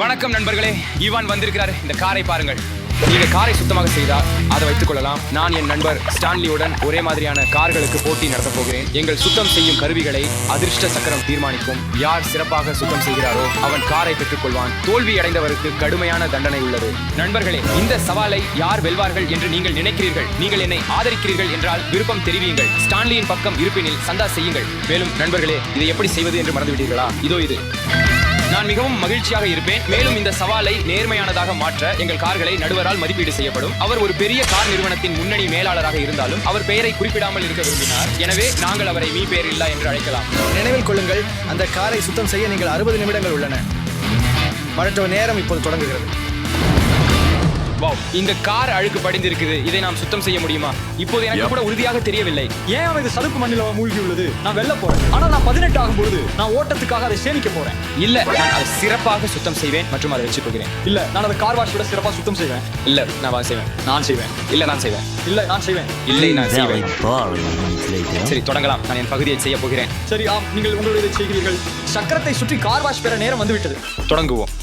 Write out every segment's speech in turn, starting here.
வணக்கம் நண்பர்களே, ஈவான் வந்திருக்கிறார். இந்த காரை பாருங்கள். நீங்க காரை சுத்தமாக செய்தால் அதை வைத்துக் கொள்ளலாம். நான் என் நண்பர் ஸ்டான்லியுடன் ஒரே மாதிரியான கார்களுக்கு போட்டி நடத்தப் போகிறேன். எங்கள் சுத்தம் செய்யும் கருவிகளை அதிர்ஷ்ட சக்கரம் தீர்மானிக்கும். யார் சிறப்பாக சுத்தம் செய்கிறாரோ அவன் காரை பெற்றுக் கொள்வான். தோல்வி அடைந்தவருக்கு கடுமையான தண்டனை உள்ளது. நண்பர்களே, இந்த சவாலை யார் வெல்வார்கள் என்று நீங்கள் நினைக்கிறீர்கள்? நீங்கள் என்னை ஆதரிக்கிறீர்கள் என்றால் விருப்பம் தெரிவியுங்கள். ஸ்டான்லியின் பக்கம் இருப்பினில் சந்தா செய்யுங்கள். மேலும் நண்பர்களே, இதை எப்படி செய்வது என்று மறந்துவிட்டீர்களா? இதோ இது. நான் மிகவும் மகிழ்ச்சியாக இருப்பேன். மேலும் இந்த சவாலை நேர்மையானதாக மாற்ற எங்கள் கார்களை நடுவரால் மதிப்பீடு செய்யப்படும். அவர் ஒரு பெரிய கார் நிறுவனத்தின் முன்னணி மேலாளராக இருந்தாலும் அவர் பெயரை குறிப்பிடாமல் இருக்க விரும்பினார். எனவே நாங்கள் அவரை மீ பெயர் இல்லா என்று அழைக்கலாம். நினைவில் கொள்ளுங்கள், அந்த காரை சுத்தம் செய்ய நீங்கள் 60 நிமிடங்கள் உள்ளன. மற்ற நேரம் இப்போது தொடங்குகிறது. வாவ், இந்த கார் அழுக்கு படிந்திருக்குது. இதை நாம் சுத்தம் செய்ய முடியுமா? இப்போது எனக்கு கூட உறுதியாக தெரியவில்லை. ஏன் அவன் இது சதுப்பு மண்ணில் மூழ்கி உள்ளது? நான் வெல்ல போறேன். ஆனா நான் 18 ஆகும்போது நான் ஓட்டத்துக்காக அதை சேமிக்க போறேன். இல்ல, நான் அதை சிறப்பாக சுத்தம் செய்வேன் மற்றும் அதை வச்சு போகிறேன். இல்ல, நான் அதை கார் வாஷ் விட சிறப்பா சுத்தம் செய்வேன். இல்ல, நான் செய்வேன். நான் செய்வேன். இல்ல, நான் செய்வேன். இல்ல, நான் செய்வேன். இல்லை, நான் செய்வேன். சரி, தொடங்கலாம். நான் என் பகுதியை செய்ய போகிறேன். சரி, ஆம், நீங்கள் உங்களுடைய செய்கிறீர்கள். சக்கரத்தை சுற்றி கார் வாஷ் பெற நேரம் வந்துவிட்டது. தொடங்குவோம்.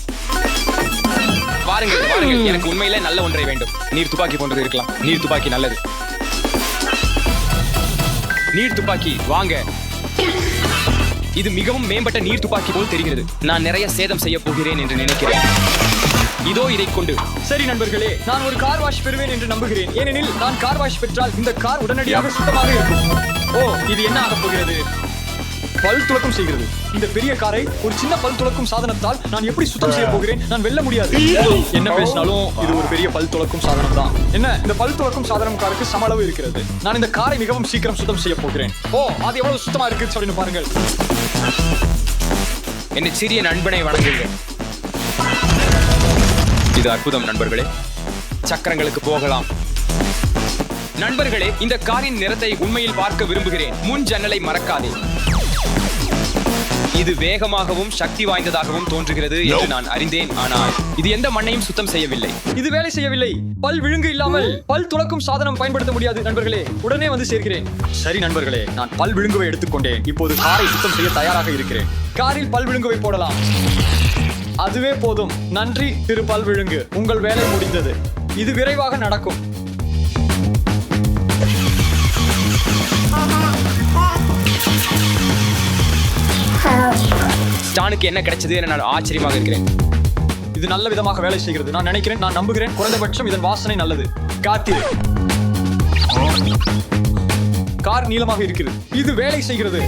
பாருங்கள், பாருங்கள், எனக்கு உண்மையிலே நல்ல ஒன்றை வேண்டும். நீர் துப்பாக்கி போன்றது இருக்கலாம். நீர் துப்பாக்கி நல்லது. நீர் துப்பாக்கி வாங்க. இது மிகவும் மேம்பட்ட நீர் துப்பாக்கி போல் தெரிகிறது. நான் நிறைய சேதம் செய்ய போகிறேன் என்று நினைக்கிறேன். இதோ இதை கொண்டு. சரி நண்பர்களே, நான் ஒரு கார் வாஷ் பெறுவேன் என்று நம்புகிறேன். ஏனெனில் நான் கார் வாஷ் பெற்றால் இந்த கார் உடனடியாக சுத்தமாக இருக்கும். ஓ, இது என்ன ஆகப் போகிறது? பல் துலக்கம் செய்கிறது. இந்த பெரிய காரை ஒரு சின்ன பல் துலக்கும் சாதனத்தால் நான் எப்படி சுத்தம் செய்ய போகிறேன்? நான் வெல்ல முடியாது. என்ன பேசினாலும் இது ஒரு பெரிய பல் துலக்கும் சாதனம் தான். என்ன, இந்த பல் துலக்கும் சாதனம் காருக்கு சம அளவு இருக்கிறது. நான் இந்த காரை மிகவும் சீக்கிரம் சுத்தம் செய்ய போகிறேன். ஓ, அது எவ்வளவு சுத்தமா இருக்கு அப்படின்னு பாருங்கள். என்னை சிறிய நண்பனை வணங்குங்கள். இது அற்புதம் நண்பர்களே. சக்கரங்களுக்கு போகலாம். நண்பர்களே, இந்த காரின் நிறத்தை உண்மையில் பார்க்க விரும்புகிறேன். முன் ஜன்னலை மறக்காதே. இது வேகமாகவும் சக்தி வாய்ந்ததாகவும் தோன்றுகிறது என்று நான் அறிந்தேன். ஆனால் இது எந்த மண்ணையும் சுத்தம் செய்யவில்லை. இது வேலை செய்யவில்லை. பல் விழுங்கு இல்லாமல் பல் துலக்கும் சாதனம் பயன்படுத்த முடியாது நண்பர்களே. உடனே வந்து சேர்க்கிறேன். சரி நண்பர்களே, நான் பல் விழுங்குவை எடுத்துக்கொண்டேன். இப்போது காரை சுத்தம் செய்ய தயாராக இருக்கிறேன். காரில் பல் விழுங்குவை போடலாம். அதுவே போதும். நன்றி திரு பல் விழுங்கு, உங்கள் வேலை முடிந்தது. இது விரைவாக நடக்கும். ஸ்டானுக்கு என்ன கிடைச்சது என நான் ஆச்சரியமாக இருக்கிறேன். இது நல்ல விதமாக வேலை செய்கிறது. நான் நினைக்கிறேன், நான் நம்புகிறேன். குறைந்தபட்சம் இதன் வாசனை நல்லது. காத்திரு. கார் நீளமாக இருக்கிறது. இது வேலை செய்கிறது.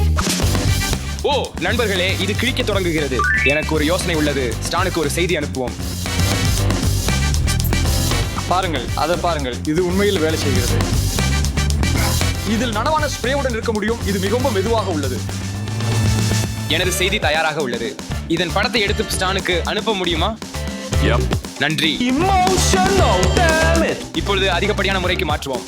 ஓ நண்பர்களே, இது கிழிக்க தொடங்குகிறது. எனக்கு ஒரு யோசனை உள்ளது. ஸ்டானுக்கு ஒரு செய்தி அனுப்புவோம். பாருங்கள், அதை பாருங்கள். இது உண்மையில் வேலை செய்கிறது. இதில் நனவான ஸ்ப்ரேவுடன் இருக்க முடியும். இது மிகவும் மெதுவாக உள்ளது. எனது செய்தி தயாராக உள்ளது. இதன் படத்தை எடுத்து ஸ்டானுக்கு அனுப்ப முடியுமா? நன்றி. இப்பொழுது அதிகப்படியான முறைக்கு மாற்றுவோம்.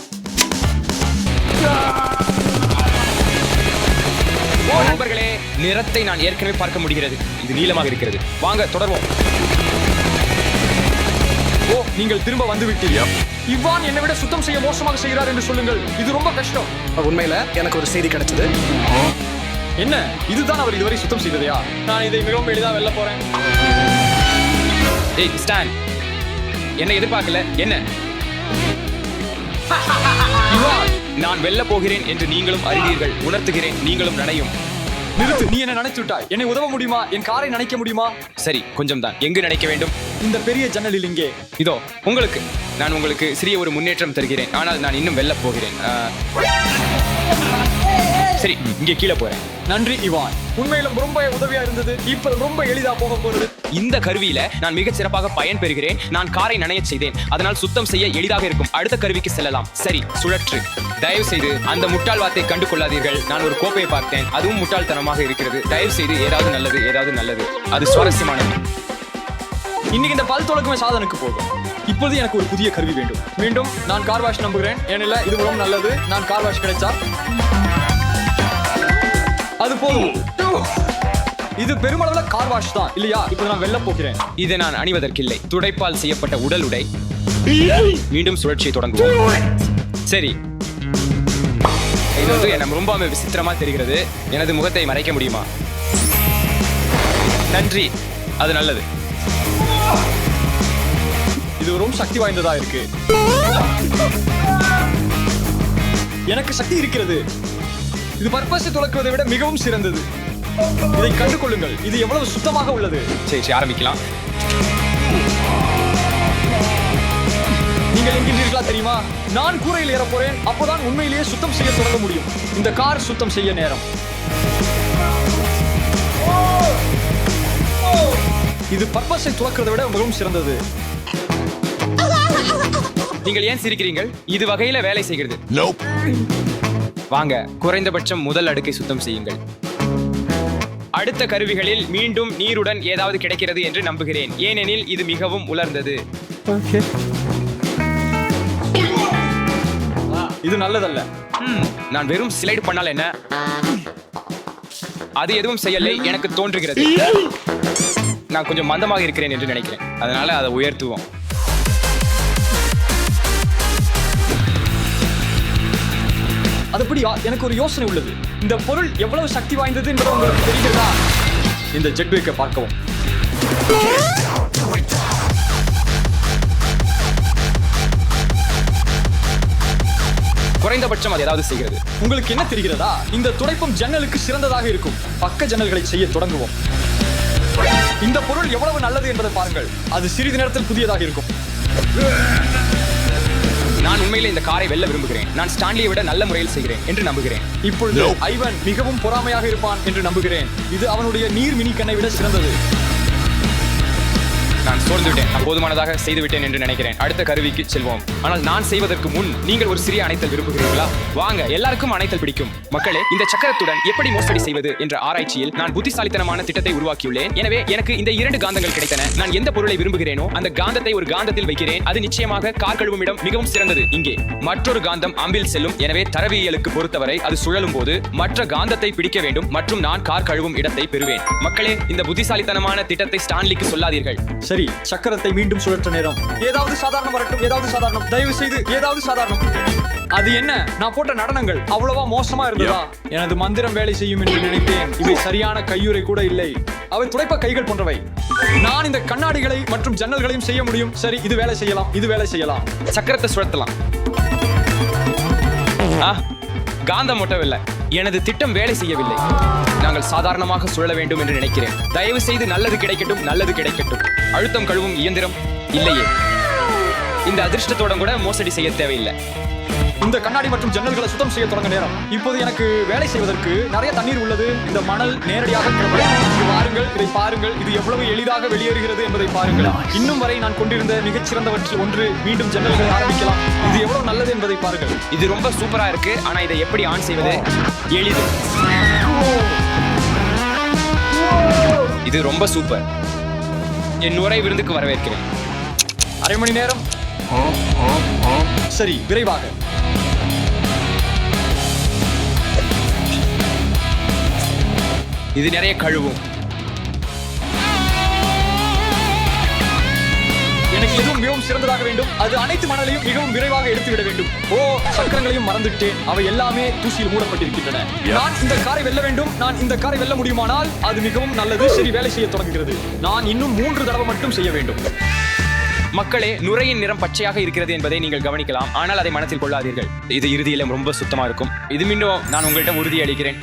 ஓ நண்பர்களே, நிறத்தை நான் ஏற்கனவே பார்க்க முடிகிறது. இது நீளமாக இருக்கிறது. வாங்க தொடர்வோம். ஓ, நீங்கள் திரும்ப வந்து விட்டீர்கள். இவான் என்னை விட சுத்தம் செய்ய மோசமாக செய்கிறார் என்று சொல்லுங்கள். இது ரொம்ப கஷ்டம். உண்மையில எனக்கு ஒரு செய்தி கிடைச்சது. என்ன, இதுதான் அவர் இதுவரை சுத்தம் செய்ததையா? நான் இதை மிகவும் எளிதாக வெல்ல போறேன். ஏய் ஸ்டான், என்ன எதிர்பார்க்கல? என்ன, இவான், நான் வெல்ல போகிறேன் என்று நீங்களும் அறிவீர்கள். உணர்த்துகிறேன், நீங்களும் நனையும். நிறுத்து, நீ என்ன நினைத்து விட்டாய். என்னை உதவ முடியுமா? என் காரை நனைக்க முடியுமா? சரி, கொஞ்சம் தான். எங்கு நினைக்க வேண்டும்? இந்த பெரிய ஜன்னலில் இங்கே. இதோ உங்களுக்கு. நான் உங்களுக்கு சிறிய ஒரு முன்னேற்றம் தருகிறேன். ஆனால் நான் இன்னும் வெல்ல போகிறேன். சரி, இங்கே கீழே போறேன். நன்றி இவான், உண்மையிலும் ரொம்ப உதவியா இருந்தது. இப்ப ரொம்ப எளிதா போக போறது. இந்த கருவியில நான் மிகச் சிறப்பாக பயன் பெறுகிறேன். நான் காரை நனைய செய்தேன். அதனால் சுத்தம் செய்ய எளிதாக இருக்கும். அடுத்த கருவிக்கு செல்லலாம். சரி, சுழற்று. தயவு செய்து அந்த முட்டாள்வாத்தை கண்டு கொள்ளாதீர்கள். நான் ஒரு கோப்பையை பார்த்தேன். அதுவும் முட்டாள்தனமாக இருக்கிறது. தயவு செய்து ஏதாவது நல்லது, ஏதாவது நல்லது. அது சுவாரஸ்யமானது. இன்னைக்கு இந்த பல் துலக்குமே சாதனுக்கு போகும். இப்போது எனக்கு ஒரு புதிய கருவி வேண்டும். மீண்டும் நான் கார் வாஷ் நம்புகிறேன். ஏனில்ல, இது ரொம்ப நல்லது. நான் கார் வாஷ் கிடைச்சா அது போதும். இது பெருமளவுல கார் வாஷ் தான் இல்லையா? இப்போ நான் வெல்ல போகிறேன். இதை நான் அணிவதற்கில்லை. துடைப்பால் செய்யப்பட்ட உடல் உடை. மீண்டும் சுழற்சியை தொடங்குவோம். சரி, இது வந்து எனக்கு ரொம்ப விசித்திரமா தெரிகிறது. எனது முகத்தை மறைக்க முடியுமா? நன்றி, அது நல்லது. ரொம்ப சக்தி வாய்ந்ததா இருக்கு. எனக்கு சக்தி இருக்கிறது. இது பர்பஸை துலக்குவதை விட மிகவும் சிறந்தது. இதை கண்டு கொள்ளுங்கள். இது எவ்வளவு சுத்தமாக உள்ளது. சரி ஆரம்பிக்கலாம். நீங்கள் என்கின்றீர்களா தெரியுமா? நான் கூரையில் ஏற போறேன். அப்போதான் உண்மையிலேயே சுத்தம் செய்ய தொடங்க முடியும். இந்த கார் சுத்தம் செய்ய நேரம். இது பர்பஸை துலக்கிறதை விட மிகவும் சிறந்தது. நீங்கள் ஏன் சிரிக்கிறீர்கள்? இது வகையில வேலை செய்கிறது. வாங்க, குறைந்தபட்சம் முதல் அடுக்கை சுத்தம் செய்யுங்கள். அடுத்த கருவிகளில் மீண்டும் நீருடன் ஏதாவது கிடைக்கிறது என்று நம்புகிறேன், ஏனெனில் இது மிகவும் உலர்ந்தது. இது நல்லதல்ல. நான் வெறும் ஸ்லைடு பண்ணால் என்ன? அது எதுவும் செய்யலை எனக்கு தோன்றுகிறது. நான் கொஞ்சம் மந்தமாக இருக்கிறேன் என்று நினைக்கிறேன், அதனால அதை உயர்த்துவோம். அதுபடி எனக்கு ஒரு யோசனை உள்ளது. இந்த பொருள் எவ்வளவு சக்தி வாய்ந்தது என்பது உங்களுக்கு தெரிகிறதா? இந்த ஜெட் பேக்கை பார்க்கவும். குறைந்தபட்சம் அது ஏதாவது செய்கிறது. உங்களுக்கு என்ன தெரிகிறதா? இந்த துடைப்பும் ஜன்னலுக்கு சிறந்ததாக இருக்கும். பக்க ஜன்னல்களை செய்ய தொடங்குவோம். இந்த பொருள் எவ்வளவு நல்லது என்பதை பாருங்கள். அது சிறிது நேரத்தில் புதியதாக இருக்கும். நான் உண்மையிலே இந்த காரை வெல்ல விரும்புகிறேன். நான் ஸ்டான்லியை விட நல்ல முறையில் செய்கிறேன் என்று நம்புகிறேன். இப்பொழுது ஐவன் மிகவும் பொறாமையாக இருப்பான் என்று நம்புகிறேன். இது அவனுடைய நீர் மினி கண்ணை விட சிறந்தது. நான் சோர்ந்து விட்டேன். நான் போதுமானதாக செய்து விட்டேன் என்று நினைக்கிறேன். அடுத்த கருவிக்கு செல்வோம். ஆனால் நான் செய்வதற்கு முன் நீங்கள் ஒரு சிறிய அணைத்தல் விரும்புகிறீர்களா? வாங்க, எல்லாருக்கும் அணைத்தல் பிடிக்கும். மக்களே, இந்த சக்கரத்துடன் எப்படி மோசடி செய்வது என்ற ஆராய்ச்சியில் நான் புத்திசாலித்தனமான திட்டத்தை உருவாக்கியுள்ளேன். எனவே எனக்கு இந்த 2 காந்தங்கள் கிடைத்தன. நான் எந்த பொருளை விரும்புகிறேனோ அந்த காந்தத்தை ஒரு காந்தத்தில் வைக்கிறேன். அது நிச்சயமாக கார் கழுவும் இடம் மிகவும் சிறந்தது. இங்கே மற்றொரு காந்தம் அம்பில் செல்லும். எனவே தரவியலுக்கு பொறுத்தவரை அது சுழலும் போது மற்ற காந்தத்தை பிடிக்க வேண்டும் மற்றும் நான் கார் கழுவும் இடத்தை பெறுவேன். மக்களே, இந்த புத்திசாலித்தனமான திட்டத்தை ஸ்டான்லிக்கு சொல்லாதீர்கள். சரி, சக்கரத்தை மீண்டும் சுழற்ற நேரம். ஏதாவது சாதாரணம் வரட்டும். ஏதாவது சாதாரணம். தயவு செய்து ஏதாவது சாதாரணம். அது என்ன? நான் போட்ட நடனங்கள் அவ்வளவா மோசமா இருந்ததா? எனது மந்திரம் வேலை செய்யும் என்று நினைத்தேன். இவை சரியான கையுறை கூட இல்லை. அவை துடைப்ப கைகள் போன்றவை. நான் இந்த கண்ணாடிகளை மற்றும் ஜன்னல்களையும் செய்ய முடியும். சரி, இது வேலை செய்யலாம். இது வேலை செய்யலாம். சக்கரத்தை சுழத்தலாம். காந்தம் ஒட்டவில்லை. எனது திட்டம் வேலை செய்யவில்லை. நாங்கள் சாதாரணமாக சுழல வேண்டும் என்று நினைக்கிறேன். தயவு செய்து நல்லது கிடைக்கட்டும், நல்லது கிடைக்கட்டும். அழுத்தம் கழுவும் இயந்திரம் இல்லையே. இந்த அதிர்ஷ்டத்தோட கூட மோசடி செய்ய தேவையில்லை. இந்த கண்ணாடி மற்றும் ஜன்னல்களை சுத்தம் செய்ய தொடங்க நேரம். இப்போது எனக்கு வேலை செய்வதற்கு நிறைய தண்ணீர் உள்ளது. இந்த மணல் நேரடியாக பாருங்கள், இதை பாருங்கள். இது எவ்வளவு எளிதாக வெளியேறுகிறது என்பதை பாருங்கள். இன்னும் வரை நான் கொண்டிருந்த மிகச்சிறந்தவற்றில் ஒன்று. மீண்டும் ஜன்னல்களை ஆரம்பிக்கலாம். இது எவ்வளவு நல்லது என்பதை பாருங்கள். இது ரொம்ப சூப்பரா இருக்கு. ஆனா இதை எப்படி ஆன் செய்வது? எளிது. இது ரொம்ப சூப்பர். என் உரை விருந்துக்கு வரவேற்கிறேன். அரை மணி நேரம். சரி, விரைவாக. இது நிறைய கழுவும். எனக்கு எதுவும் மிகவும் சிறந்ததாக வேண்டும். அது அனைத்து மணலையும் மிகவும் விரைவாக எடுத்துவிட வேண்டும். ஓ, சக்கரங்களையும் மறந்துவிட்டேன். அவை எல்லாமே தூசியில் மூடப்பட்டிருக்கின்றன. நான் இந்த காரை வெல்ல வேண்டும். நான் இந்த காரை வெல்ல முடியுமானால் அது மிகவும் நல்லது. சரி, வேலை செய்ய தொடங்குகிறது. நான் இன்னும் 3 தடவை மட்டும் செய்ய வேண்டும். மக்களே, நுரையின் நிறம் பச்சையாக இருக்கிறது என்பதை நீங்கள் கவனிக்கலாம். ஆனால் அதை மனத்தில் கொள்ளாதீர்கள். இது இறுதியில ரொம்ப சுத்தமா இருக்கும். இது மீண்டும் நான் உங்களிடம் உறுதி அளிக்கிறேன்.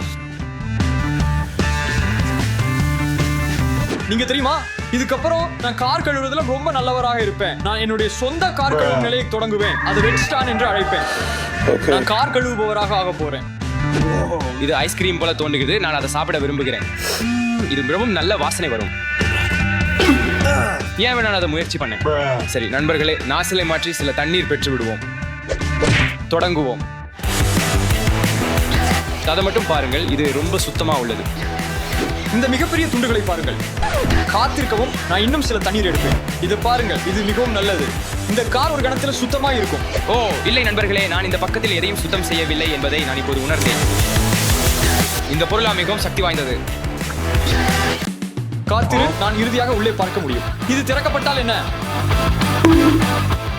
நீங்க தெரியுமா, இதுக்கப்புறம் நான் கார் கழுவுறதுல ரொம்ப நல்லவராக இருப்பேன். நான் என்னுடைய சொந்த கார் கழுவும் நிலையை தொடங்குவேன். அது ரெட்ஸ்டான் என்று அழைப்பேன். நான் கார் கழுவுபவராக ஆக போறேன். இது ஐஸ்கிரீம் போல தோன்றுகிறது. நான் அதை சாப்பிட விரும்புகிறேன். இது மிகவும் நல்ல வாசனை வரும். ஏன் நான் அதை முயற்சி பண்ணேன். சரி நண்பர்களே, நாசிலை மாற்றி சில தண்ணீர் பெற்று விடுவோம். தொடங்குவோம். அதை மட்டும் பாருங்கள், இது ரொம்ப சுத்தமா உள்ளது. இந்த மிகப்பெரிய துண்டுகளை பாருங்கள். காத்திருக்கவும், நான் இன்னும் சில தண்ணீர் எடுப்பேன். இது பாருங்கள், இது மிகவும் நல்லது. இந்த கார் ஒரு கணத்தில் சுத்தமா இருக்கும். ஓ இல்லை நண்பர்களே, நான் இந்த பக்கத்தில் எதையும் சுத்தம் செய்யவில்லை என்பதை நான் இப்போது உணர்ந்தேன். இந்த பொருளா மிகவும் சக்தி வாய்ந்தது. காத்திரு, நான் இறுதியாக உள்ளே பார்க்க முடியும். இது திறக்கப்பட்டால் என்ன?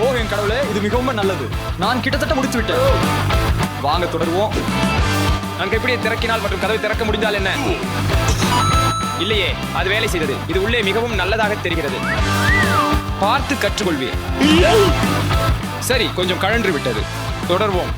ஓ என் கடவுளே, இது மிகவும் நல்லது. நான் கிட்டத்தட்ட முடித்து விட்டேன். வாங்க தொடருவோம். நான் எப்படி திறக்கினால் மற்றும் கதவை திறக்க முடிந்தால் என்ன? இல்லையே, அது வேலை செய்தது. இது உள்ளே மிகவும் நல்லதாக தெரிகிறது. பார்த்து கற்றுக்கொள்வேன். சரி, கொஞ்சம் கழன்று விட்டது. தொடர்வோம்.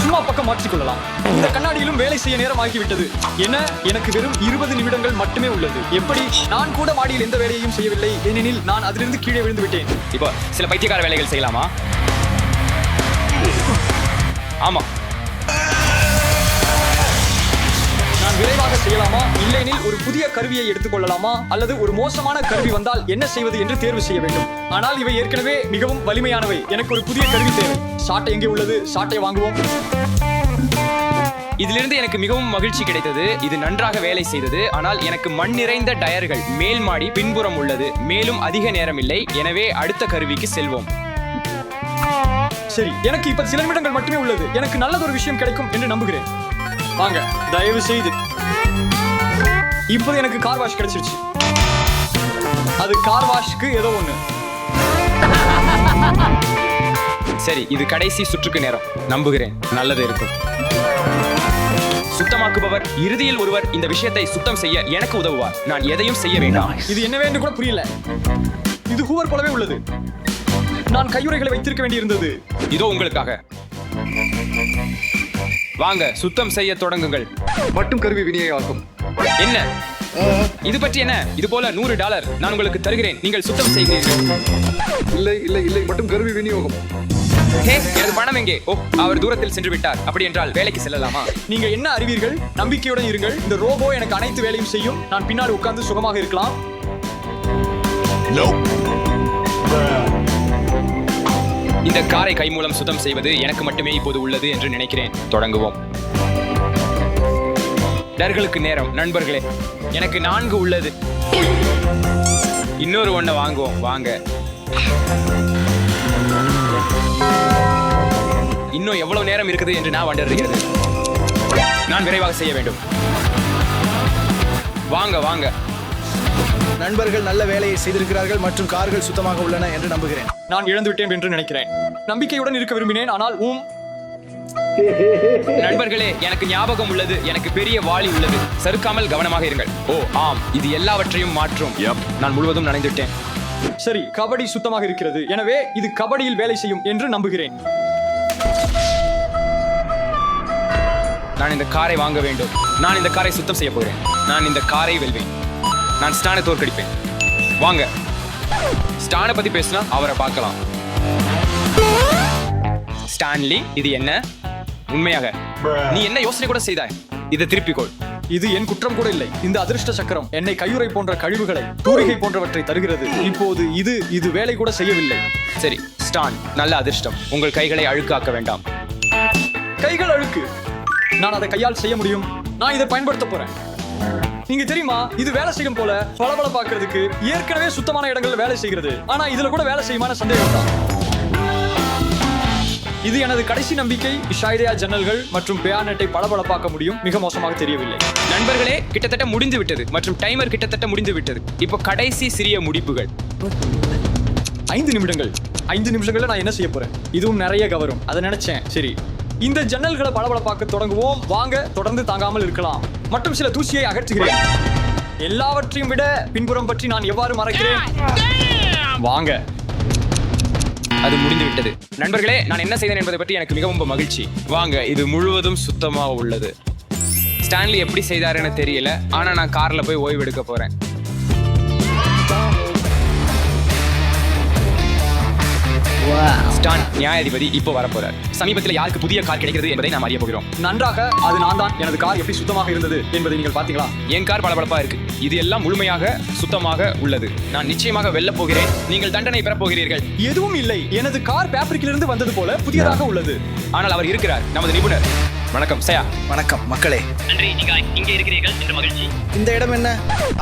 சும்மா பக்கம் மாற்றிக்கொள்ளலாம். இந்த கண்ணாடியிலும் வேலை செய்ய நேரம் ஆகிவிட்டது. என்ன, எனக்கு வெறும் 20 நிமிடங்கள் மட்டுமே உள்ளது. எப்படி? நான் கூட மாடியில் எந்த வேலையையும் செய்யவில்லை, ஏனெனில் நான் அதிலிருந்து கீழே விழுந்து விட்டேன். இப்போ சில பைத்தியக்கார வேலைகள் செய்யலாமா? ஆமா. நான் விரைவாக செய்யலாமா, இல்லையெனில் ஒரு புதிய கருவியை எடுத்துக்கொள்ளலாமா, அல்லது ஒரு மோசமான கருவி வந்தால் என்ன செய்வது என்று தேர்வு செய்ய வேண்டும். ஆனால் இவை ஏற்கனவே மிகவும் வலிமையானவை. எனக்கு ஒரு புதிய கருவி தேவை. சாட்டை எங்கே உள்ளது? சாட்டை வாங்குவோம். இதிலிருந்து எனக்கு மிகவும் மகிழ்ச்சி கிடைத்தது. இது நன்றாக வேலை செய்தது. ஆனால் எனக்கு மண் நிறைந்த டயர்கள் மேல் மாடி பின்புறம் உள்ளது. மேலும் அதிக நேரம் இல்லை. எனவே அடுத்த கருவிக்கு செல்வோம். சரி, எனக்கு இப்ப சில நிமிடங்கள் மட்டுமே உள்ளது. எனக்கு நல்லதொரு விஷயம் கிடைக்கும் என்று நம்புகிறேன். வாங்க, தயவு செய்து. இப்போது எனக்கு கார் வாஷ் கிடைச்சிருச்சு. அது கார் வாஷ்க்கு ஏதோ ஒண்ணு. சரி, இது கடைசி சுற்றுக்கு நேரம். நம்புகிறேன் நல்லது இருக்கும். சுத்தமாக்குபவர் இறுதியில் ஒருவர் இந்த விஷயத்தை சுத்தம் செய்ய எனக்கு உதவுவார். நான் எதையும் செய்ய வேண்டாம். இது என்னவே என்று கூட புரியல. இது ஹூவர் போலவே உள்ளது. நான் கையுறைகளை வைத்திருக்க வேண்டியிருந்தது. இதோ உங்களுக்காக. வாங்க, சுத்தம் செய்ய தொடங்குங்கள். மட்டும் கருவி விநியோகம். என்ன இது பற்றி என்ன? இது போல $100 நான் உங்களுக்கு தருகிறேன். நீங்கள் சுத்தம் செய்கிறீர்கள். இல்லை இல்லை இல்லை, மட்டும் கருவி விநியோகம். ஹே, எனது பணம் எங்கே? ஓ, அவர் தூரத்தில் சென்று விட்டார். அப்படி என்றால் வேலைக்கு செல்லலாமா? நீங்க என்ன அறிவீர்கள்? நம்பிக்கையுடன் இருங்கள். இந்த ரோபோ எனக்கு அனைத்து வேலையும் செய்யும். நான் பின்னாடி உட்கார்ந்து சுகமாக இருக்கலாம். இந்த காரை கை மூலம் சுத்தம் செய்வது எனக்கு மட்டுமே இப்போது உள்ளது என்று நினைக்கிறேன். தொடங்குவோம். டர்களுக்கு நேரம். நண்பர்களே, எனக்கு 4 உள்ளது. இன்னொரு ஒண்ண வாங்குவோம். வாங்க. இன்னும் எவ்வளவு நேரம் இருக்குது என்று நான் வண்டறிகிறது. நான் விரைவாக செய்ய வேண்டும். வாங்க வாங்க. நண்பர்கள் நல்ல வேலையை செய்திருக்கிறார்கள் மற்றும் கார்கள் சுத்தமாக உள்ளன என்று நம்புகிறேன். நான் இழந்து விட்டேன் என்று நினைக்கிறேன். நம்பிக்கையுடன் இருக்க விரும்பினேன், ஆனால் நண்பர்களே, எனக்கு ஞாபகம் உள்ளது. எனக்கு பெரிய வாளி உள்ளது. சறுக்காமல் கவனமாக இருங்கள். ஓ ஆம், இது எல்லாவற்றையும் மாற்றும். நான் முழுவதும் நனைந்துவிட்டேன். சரி, கபடி சுத்தமாக இருக்கிறது. எனவே இது கபடியில் வேலை செய்யும் என்று நம்புகிறேன். நான் இந்த காரை வாங்க வேண்டும். நான் இந்த காரை சுத்தம் செய்ய போகிறேன். நான் இந்த காரை வெல்வேன். நான் ஸ்டானை தோற்கடிப்பேன். வாங்க. ஸ்டானை பத்தி பேசினா அவரை பார்க்கலாம். ஸ்டான்லி, இது என்ன? உண்மையாக நீ என்ன யோசனை கூட செய்தாய்? இதை திருப்பிக்கொள். இது என் குற்றம் கூட இல்லை. இந்த அதிர்ஷ்ட சக்கரம் என்னை கையுறை போன்ற கழிவுகளை, தூரிகை போன்றவற்றை தருகிறது. இப்போது இது வேலை கூட செய்யவில்லை. சரி ஸ்டான், நல்ல அதிர்ஷ்டம். உங்கள் கைகளை அழுக்காக்க வேண்டாம். கைகள் அழுக்கு. நான் அதை கையால் செய்ய முடியும். நான் இதை பயன்படுத்த போறேன். நீங்க தெரியுமா, இது வேலை செய்யும் போல பளபள பாக்குறதுக்கு ஏற்கனவே சுத்தமான இடங்கள்ல வேலை செய்கிறது. ஆனா இதுல கூட வேலை செய்யுமான சந்தேகம் தான். இது எனது கடைசி நம்பிக்கை. ஷாய்தயா ஜன்னல்கள் மற்றும் பேனட்டை பளபளப்பாக்க முடியும். மிக மோசமாக தெரியவில்லை. நண்பர்களே, கிட்டத்தட்ட முடிந்து விட்டது மற்றும் டைமர் கிட்டத்தட்ட முடிந்து விட்டது. இப்போ கடைசி சிறிய முடிப்புகள். 5 நிமிடங்கள். 5 நிமிஷங்கள்ல நான் என்ன செய்ய போறேன்? இதுவும் நிறைய கவரும். அதை நினைச்சேன். சரி, இந்த ஜன்னல்களை பளபளப்பாக்க தொடங்குவோம். வாங்க, தொடர்ந்து தாங்காமல் இருக்கலாம். மற்றும் சில தூசியை அகற்றுகிறேன். எல்லாவற்றையும் விட பின்புறம் பற்றி நான் எவ்வாறு மறைக்கிறேன்? வாங்க. அது முடிந்து விட்டது. நண்பர்களே, நான் என்ன செய்தேன் என்பதை பற்றி எனக்கு மிகவும் மகிழ்ச்சி. வாங்க, இது முழுவதும் சுத்தமாக உள்ளது. ஸ்டான்லி எப்படி செய்தாருன்னு தெரியல, ஆனா நான் கார்ல போய் ஓய்வு எடுக்க போறேன். ஸ்டான் நியாயாதிபதி இப்போ வரப்போறார். சமீபத்தில் யாருக்கு புதிய கார் கிடைக்கிறது என்பதை நாம் அறிய போகிறோம். நன்றாக. அது நான் தான். எனது கார் எப்படி சுத்தமாக இருந்தது என்பதை நீங்கள் பார்த்தீங்களா? என் கார் பளபளப்பா இருக்கு. இது எல்லாம் முழுமையாக சுத்தமாக உள்ளது. நான் நிச்சயமாக வெல்ல போகிறேன். நீங்கள் தண்டனை பெறப் போகிறீர்கள். எதுவும் இல்லை. எனது கார் பேப்ரிக்கிலிருந்து வந்தது போல புதியதாக உள்ளது. ஆனால் அவர் இருக்கிறார், நமது நிபுணர். வணக்கம் சயா. வணக்கம் மக்களே. நன்றி, நீங்கள் இங்கே இருக்கிறீர்கள் என்று மகிழ்ச்சி. இந்த இடம் என்ன?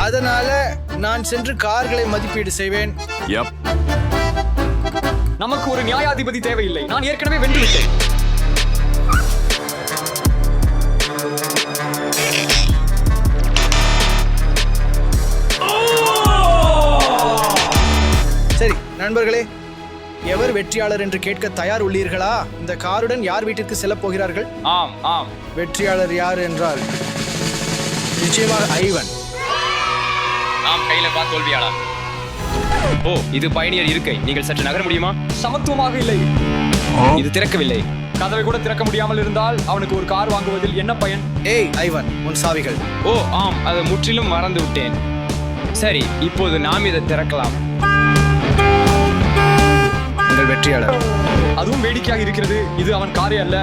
அதனால நான் சென்று கார்களை மதிப்பீடு செய்வேன். நமக்கு ஒரு நியாயாதிபதி தேவையில்லை. நான் ஏற்கனவே வென்று விட்டேன். சரி நண்பர்களே, எவர் வெற்றியாளர் என்று கேட்க தயார் உள்ளீர்களா? இந்த காருடன் யார் வீட்டிற்கு செல்லப் போகிறார்கள்? ஆம் ஆம். வெற்றியாளர் யார் என்றால் நிச்சயமாக ஐவன். ஆம், கையில பா தோல்வியாளா. ஓ, இது பயணியர் இருக்கை. நீங்கள் சற்று நகர முடியுமா? சமத்துவமாக இல்லை. இது திறக்கவில்லை. கதவை கூட திறக்க முடியாமல் இருந்தால் அவனுக்கு ஒரு கார் வாங்குவதில் என்ன பயன்? ஏய் ஐவன், உன் சாவிகள். ஓ ஆம், அதை முற்றிலும் மறந்து விட்டேன். சரி, இப்போது நாம் இதை திறக்கலாம். உங்கள் வெற்றியாளர். அதுவும் வேடிக்கையாக இருக்கிறது. இது அவன் காரே அல்ல.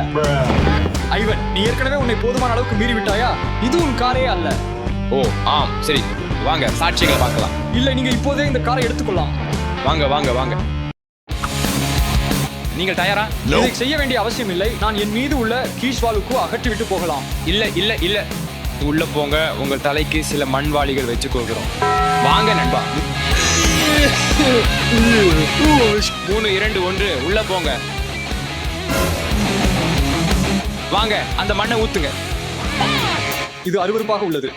ஐவன், நீ ஏற்கனவே உன்னை போதுமான அளவுக்கு மீறி விட்டாயா? இது உன் காரே அல்ல. ஓ ஆம், சரி, வாங்க சாட்சிகளை பார்க்கலாம். இல்லை, நீங்க இப்போதே இந்த காரை எடுத்துக்கொள்ளலாம். வாங்க வாங்க வாங்க. நீங்கள் தயாரா? இதை செய்ய வேண்டிய அவசியம் இல்லை. நான் என் மீது உள்ள கீழ்வாலுக்கு அகற்றிவிட்டு போகலாம். இல்ல இல்ல இல்ல, உள்ள போங்க. உங்கள் தலைக்கு சில மண்வாளிகள் வச்சு கொடுக்குறோம். வாங்க நண்பா. 3 2 1 உள்ள போங்க. வாங்க, அந்த மண்ணை ஊத்துங்க. இது அருவருப்பாக உள்ளது.